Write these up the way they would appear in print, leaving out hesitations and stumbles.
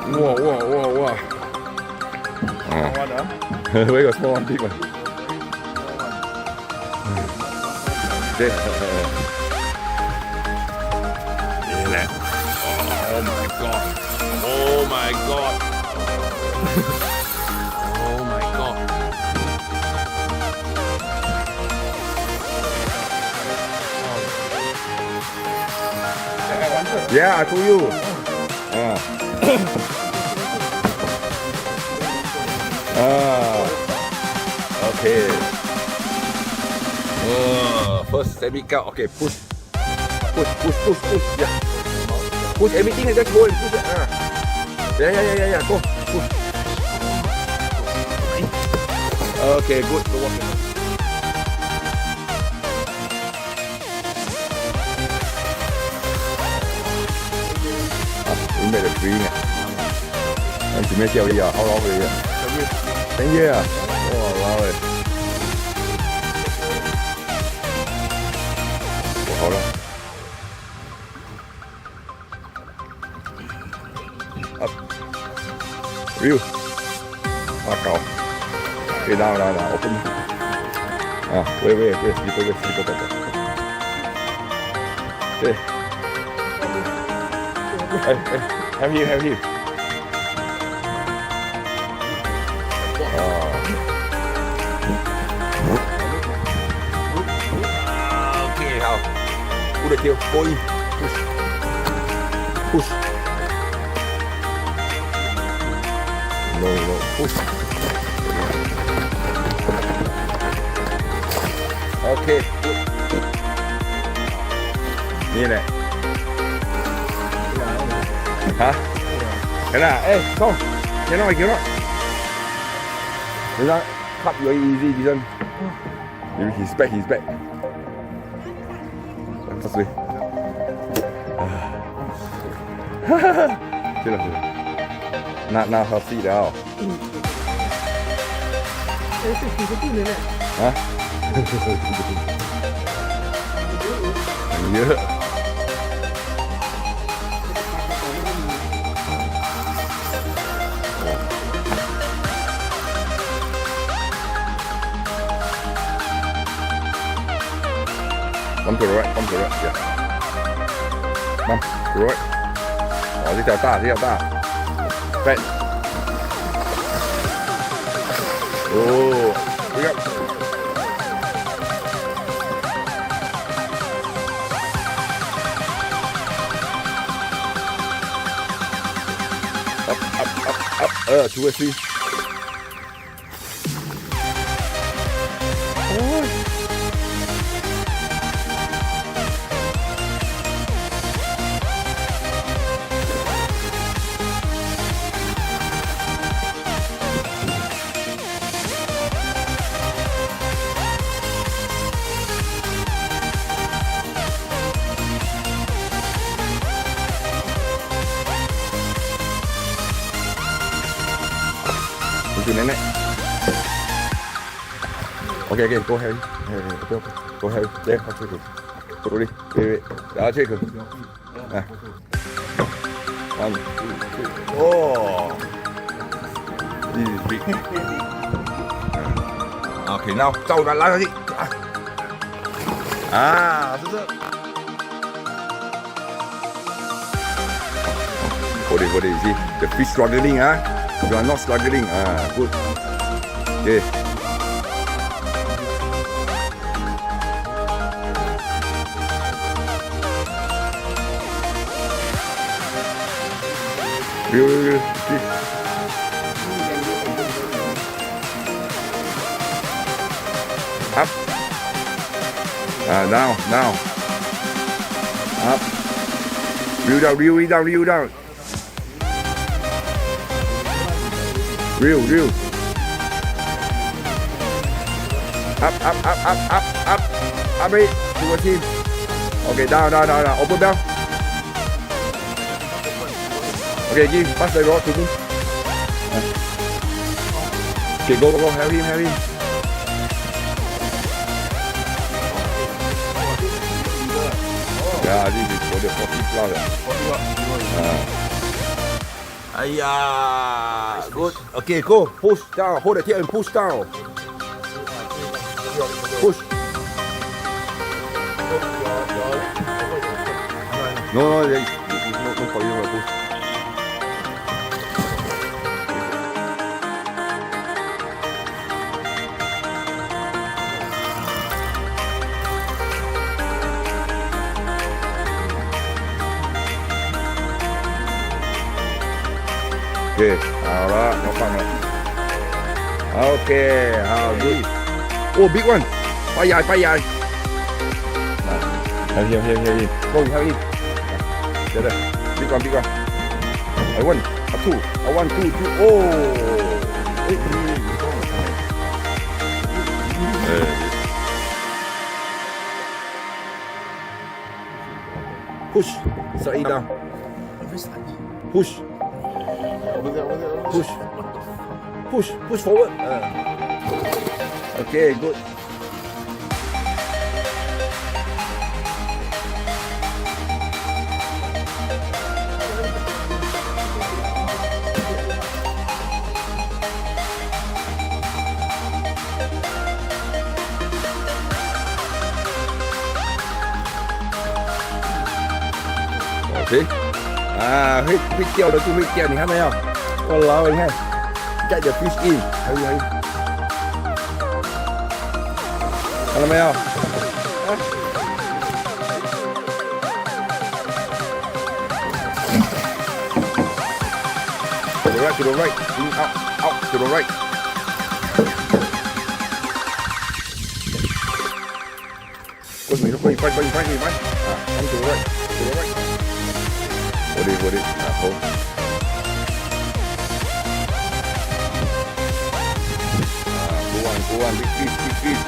Wow. Where got small one, big one. Okay. Oh my god. Oh my god. Oh my god. Yeah, I told you. Okay. First semi cut. Okay, push. Yeah. Push everything and just go and push it. Yeah. Go. Push. Okay, good. Go walk. Chuẩn bị được free nè. Em chỉ mấy chiều bây giờ, how long rồi vậy? 10 years à? Wow, rồi. Hảo lắm. Up. View. Cầu. Okay, down. Open. Wait. Sleep. Okay. Hey, have you? Okay, how? Put the tail, go in, push. No, push. Okay, good. Như này. Hả? Thế nào? Ê, không. Thế nào mày kiếm nó? Thế ra, cut very easy, Jason. He's back. Thật gì? Thế là nào hợp xị đâu? Hả? Nhớ. Bấm to the right, yeah. Bấm to the right. This条大。Right. Oh, we got. Up. 2 or 3. Nenek. Okay, go ahead. Go ahead. There, I'll take it. Go đi. Wait. I'll take it. 1, 2, 3. Oh. This is big. Okay, now, 照着拉上去。是这。Hold it. You see, the fish struggling, You are not struggling. Good. Okay. Real. Up. Down. Up. Reel down. Reel. Up. Up it. 2 or 3. Okay, down. Open down. Okay, pass the rod to me. Okay, go. Have him. Yeah, this is for the 40 plus. Ayah, good. Okay, go. Push down. Hold the tail and push down. Push. No, there is no for you to push. Okay, เอาละมาฟังละโอเค how good โอ้ big one ไปใหญ่ไปใหญ่เฮียgo have it เดี๋ยว big one I want a two I want twoโอ้เฮ้ยpush slide down push push forward okay good okay เฮ้ยไม่เกี่ยวเราตู้ไม่เกี่ยวนี่ครับไม่เอาก็ล้อไปให้ get the fish in เฮ้ยอะไรไม่เอาto the right in out to the right ก็มีทุกคนไปcome to the right What is hold go on big fish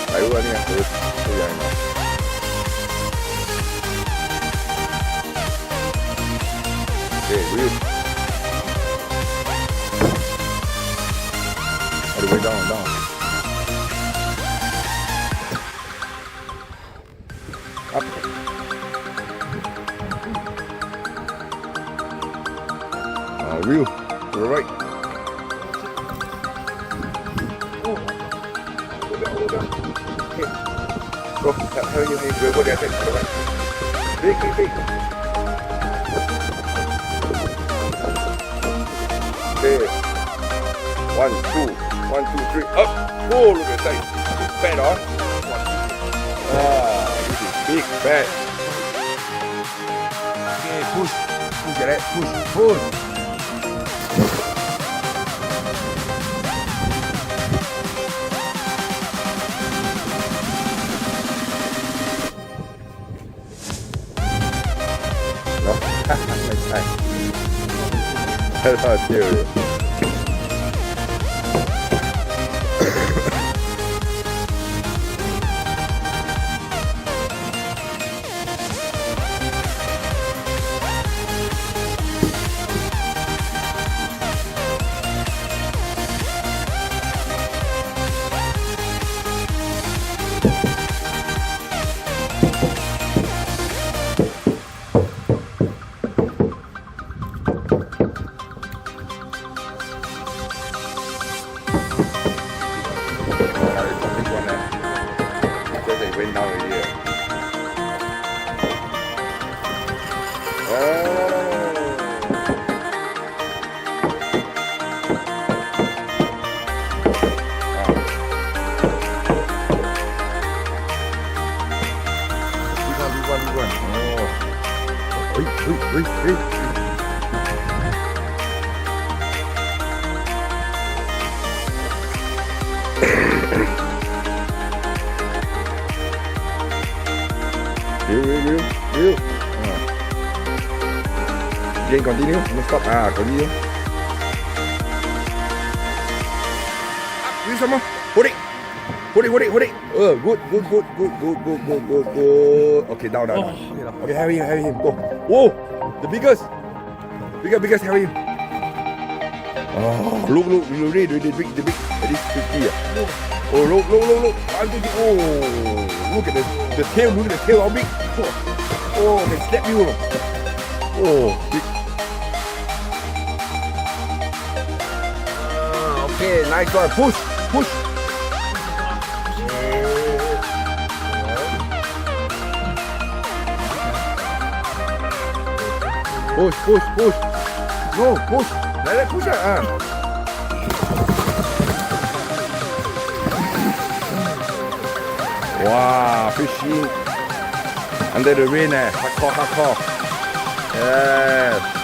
ไปดูอันนี้ตัวใหญ่เนาะโอเควิว all the way down up Wheel to the right. Okay. Go. How you go there? To the right. Big. Okay. 1, 2, 3. Up. Oh, look at that. Big fat, huh? This is big fat. Okay, push. Push that. Push.ไม่ใช่ถ้าเราเที่ยวwent down already. Big one. Hey. Real. Again, continue. No stop. Continue. Do some more. Hold it. Good. Okay, down. Okay, have him. Go. Whoa, the biggest. Have him. Oh, look. The big. That is 50. Oh, look. Oh, look at the tail. Look at the tail, how big. Oh, they snap you. Oh, big. Okay, nice one. Push, push. Push, push, push. No, push. Let it push it. Wow, fishing under the rain. Hardcore, hardcore. Yes.